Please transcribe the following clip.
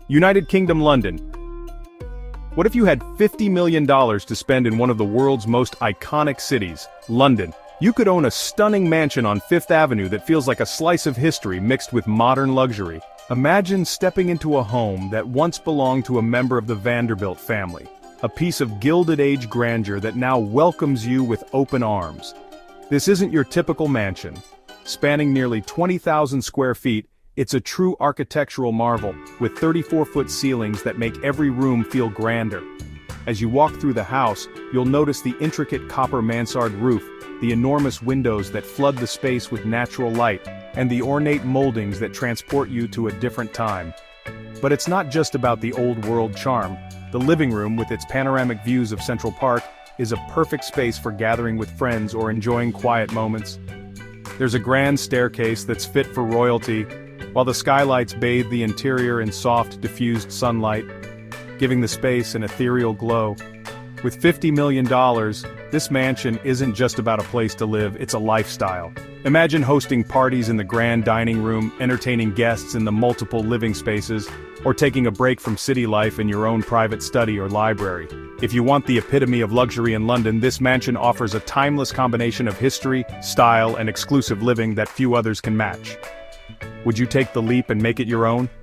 United Kingdom, London. What if you had $50 million to spend in one of the world's most iconic cities, London? You could own a stunning mansion on Fifth Avenue that feels like a slice of history mixed with modern luxury. Imagine stepping into a home that once belonged to a member of the Vanderbilt family. A piece of Gilded Age grandeur that now welcomes you with open arms. This isn't your typical mansion. Spanning nearly 20,000 square feet, it's a true architectural marvel, with 34-foot ceilings that make every room feel grander. As you walk through the house, you'll notice the intricate copper mansard roof, the enormous windows that flood the space with natural light, and the ornate moldings that transport you to a different time. But it's not just about the old-world charm. The living room, with its panoramic views of Central Park, is a perfect space for gathering with friends or enjoying quiet moments. There's a grand staircase that's fit for royalty, while the skylights bathe the interior in soft, diffused sunlight, giving the space an ethereal glow. With $50 million, this mansion isn't just about a place to live, it's a lifestyle. Imagine hosting parties in the grand dining room, entertaining guests in the multiple living spaces, or taking a break from city life in your own private study or library. If you want the epitome of luxury in London, this mansion offers a timeless combination of history, style, and exclusive living that few others can match. Would you take the leap and make it your own?